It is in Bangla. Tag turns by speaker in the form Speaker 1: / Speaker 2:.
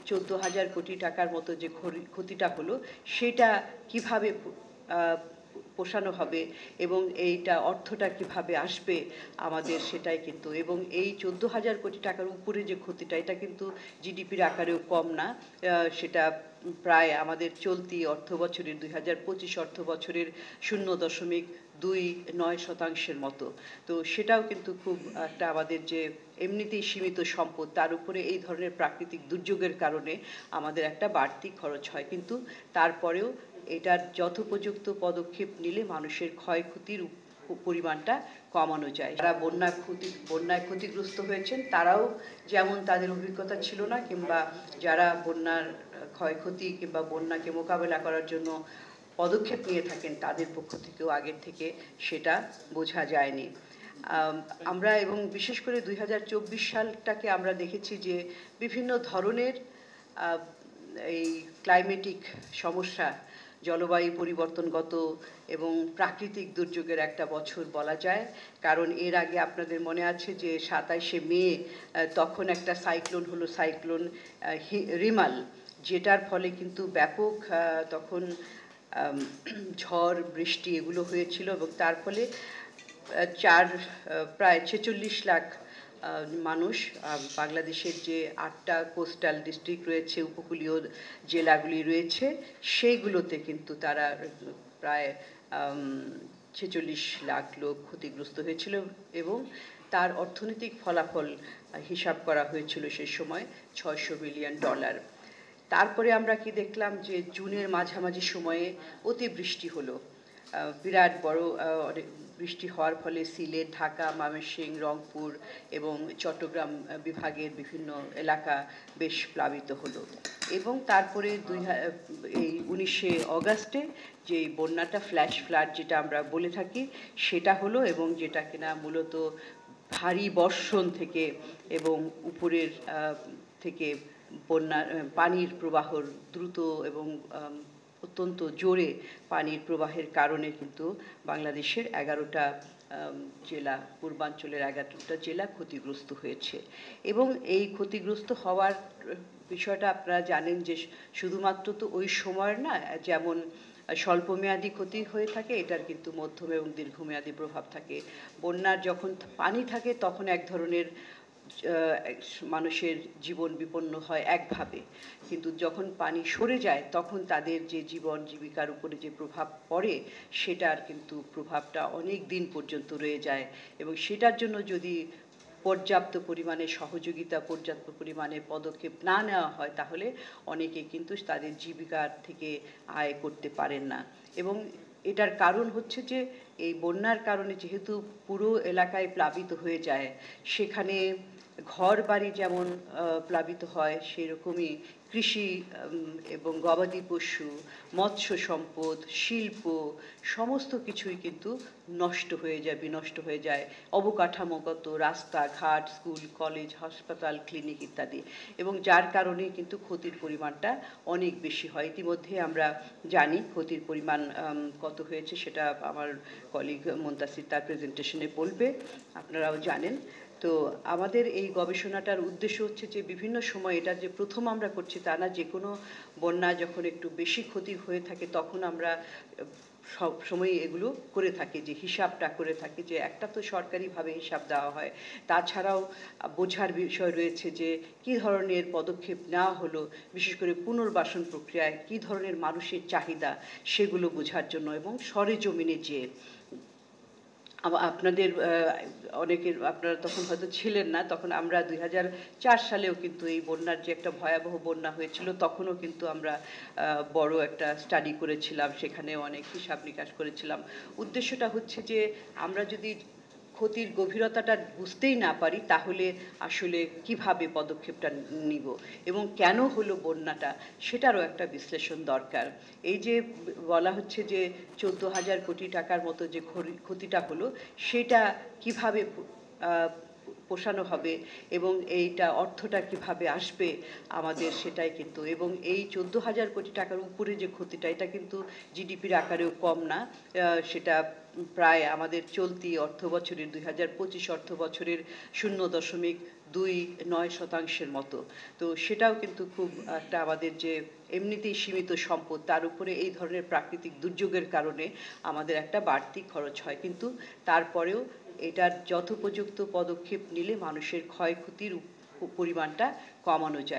Speaker 1: 14,000 কোটি টাকার মতো যে ক্ষতিটা হলো সেটা কিভাবে পোষানো হবে এবং এইটা অর্থটা কিভাবে আসবে আমাদের সেটাই কিন্তু, এবং এই 14,000 কোটি টাকার উপরে যে ক্ষতিটা এটা কিন্তু জিডিপির আকারেও কম না। সেটা প্রায় আমাদের চলতি অর্থ বছরের 2025 অর্থ বছরের 0.29% মতো। তো সেটাও কিন্তু খুব একটা আমাদের যে এমনিতেই সীমিত সম্পদ তার উপরে এই ধরনের প্রাকৃতিক দুর্যোগের কারণে আমাদের একটা বাড়তি খরচ হয়, কিন্তু তারপরেও এটার যথোপযুক্ত পদক্ষেপ নিলে মানুষের ক্ষয়ক্ষতির পরিমাণটা কমানো যায়। যারা বন্যায় ক্ষতিগ্রস্ত হয়েছেন তারাও যেমন তাদের অভিজ্ঞতা ছিল না, কিংবা যারা বন্যার ক্ষয়ক্ষতি কিংবা বন্যাকে মোকাবেলা করার জন্য পদক্ষেপ নিয়ে থাকেন তাদের পক্ষ থেকেও আগের থেকে সেটা বোঝা যায়নি। আমরা এবং বিশেষ করে 2024 সালটাকে আমরা দেখেছি যে বিভিন্ন ধরনের এই ক্লাইমেটিক সমস্যা, জলবায়ু পরিবর্তনগত এবং প্রাকৃতিক দুর্যোগের একটা বছর বলা যায়। কারণ এর আগে আপনাদের মনে আছে যে 27শে মে তখন একটা সাইক্লোন হলো, সাইক্লোন রিমাল, যেটার ফলে কিন্তু ব্যাপক তখন ঝড় বৃষ্টি এগুলো হয়েছিল, এবং তার ফলে প্রায় 46 লাখ মানুষ, বাংলাদেশের যে 8টা কোস্টাল ডিস্ট্রিক্ট রয়েছে, উপকূলীয় জেলাগুলি রয়েছে, সেইগুলোতে কিন্তু তারা প্রায় 46 লাখ লোক ক্ষতিগ্রস্ত হয়েছিল, এবং তার অর্থনৈতিক ফলাফল হিসাব করা হয়েছিল সে সময় $600 বিলিয়ন। তারপরে আমরা কি দেখলাম যে জুনের মাঝামাঝি সময়ে অতিবৃষ্টি হলো, বিরাট বড় বৃষ্টি হওয়ার ফলে সিলেট, ঢাকা, ময়মনসিংহ, রংপুর এবং চট্টগ্রাম বিভাগের বিভিন্ন এলাকা বেশ প্লাবিত হলো। এবং তারপরে এই 19শে অগাস্টে যে বন্যাটা, ফ্ল্যাশ ফ্লাড যেটা আমরা বলে থাকি, সেটা হলো, এবং যেটা কিনা মূলত ভারী বর্ষণ থেকে এবং উপরের থেকে পানির প্রবাহর দ্রুত এবং অত্যন্ত জোরে পানির প্রবাহের কারণে কিন্তু বাংলাদেশের 11টা জেলা, পূর্বাঞ্চলের 11টা জেলা ক্ষতিগ্রস্ত হয়েছে। এবং এই ক্ষতিগ্রস্ত হওয়ার বিষয়টা আপনারা জানেন যে শুধুমাত্র তো ওই সময়ের না, যেমন স্বল্পমেয়াদী ক্ষতি হয়ে থাকে, এটার কিন্তু মধ্যম এবং দীর্ঘমেয়াদী প্রভাব থাকে। বন্যার যখন পানি থাকে তখন এক ধরনের মানুষের জীবন বিপন্ন হয় একভাবে, কিন্তু যখন পানি সরে যায় তখন তাদের যে জীবন জীবিকার উপরে যে প্রভাব পড়ে সেটার কিন্তু প্রভাবটা অনেক দিন পর্যন্ত রয়ে যায়। এবং সেটার জন্য যদি পর্যাপ্ত পরিমাণে সহযোগিতা, পর্যাপ্ত পরিমাণে পদক্ষেপ না নেওয়া হয়, তাহলে অনেকে কিন্তু তাদের জীবিকার থেকে আয় করতে পারেন না। এবং এটার কারণ হচ্ছে যে এই বন্যার কারণে যেহেতু পুরো এলাকায় প্লাবিত হয়ে যায়, সেখানে ঘর বাড়ি যেমন প্লাবিত হয়, সেরকমই কৃষি এবং গবাদি পশু, মৎস্য সম্পদ, শিল্প, সমস্ত কিছুই কিন্তু নষ্ট হয়ে যায়, বিনষ্ট হয়ে যায়। অবকাঠামোগত রাস্তাঘাট, স্কুল, কলেজ, হাসপাতাল, ক্লিনিক ইত্যাদি, এবং যার কারণে কিন্তু ক্ষতির পরিমাণটা অনেক বেশি হয়। ইতিমধ্যে আমরা জানি ক্ষতির পরিমাণ কত হয়েছে, সেটা আমার কলিগ মুনতাসির তার প্রেজেন্টেশনে বলবে, আপনারাও জানেন। তো আমাদের এই গবেষণাটার উদ্দেশ্য হচ্ছে যে বিভিন্ন সময়, এটা যে প্রথম আমরা করছি তা না, যে কোনো বন্যা যখন একটু বেশি ক্ষতি হয়ে থাকে তখন আমরা সব সময় এগুলো করে থাকি, যে হিসাবটা করে থাকি, যে একটা তো সরকারিভাবে হিসাব দেওয়া হয়, তাছাড়াও বোঝার বিষয় রয়েছে যে কী ধরনের পদক্ষেপ নেওয়া হলো, বিশেষ করে পুনর্বাসন প্রক্রিয়ায় কী ধরনের মানুষের চাহিদা সেগুলো বোঝার জন্য, এবং সরেজমিনে যে আপনাদের অনেকের, আপনারা তখন হয়তো ছিলেন না, তখন আমরা 2004 সালেও কিন্তু এই বন্যার যে একটা ভয়াবহ বন্যা হয়েছিল তখনও কিন্তু আমরা বড় একটা স্টাডি করেছিলাম, সেখানে অনেক হিসাব নিকাশ করেছিলাম। উদ্দেশ্যটা হচ্ছে যে আমরা যদি ক্ষতির গভীরতাটা বুঝতেই না পারি তাহলে আসলে কিভাবে পদক্ষেপটা নিব, এবং কেন হলো বন্যাটা সেটারও একটা বিশ্লেষণ দরকার। এই যে বলা হচ্ছে যে 14,000 কোটি টাকার মতো যে ক্ষতিটা হলো সেটা কিভাবে পোষানো হবে এবং এইটা অর্থটা কিভাবে আসবে আমাদের সেটাই কিন্তু, এবং এই 14,000 কোটি টাকার উপরে যে ক্ষতিটা এটা কিন্তু জিডিপির আকারেও কম না, সেটা প্রায় আমাদের চলতি অর্থ বছরের 2025 অর্থ বছরের 0.29% মতো। তো সেটাও কিন্তু খুব একটা আমাদের যে এমনিতেই সীমিত সম্পদ, তার উপরে এই ধরনের প্রাকৃতিক দুর্যোগের কারণে আমাদের একটা বাড়তি খরচ হয়, কিন্তু তারপরেও এটার যথোপযুক্ত পদক্ষেপ নিলে মানুষের ক্ষয়ক্ষতির পরিমাণটা কমানো যায়।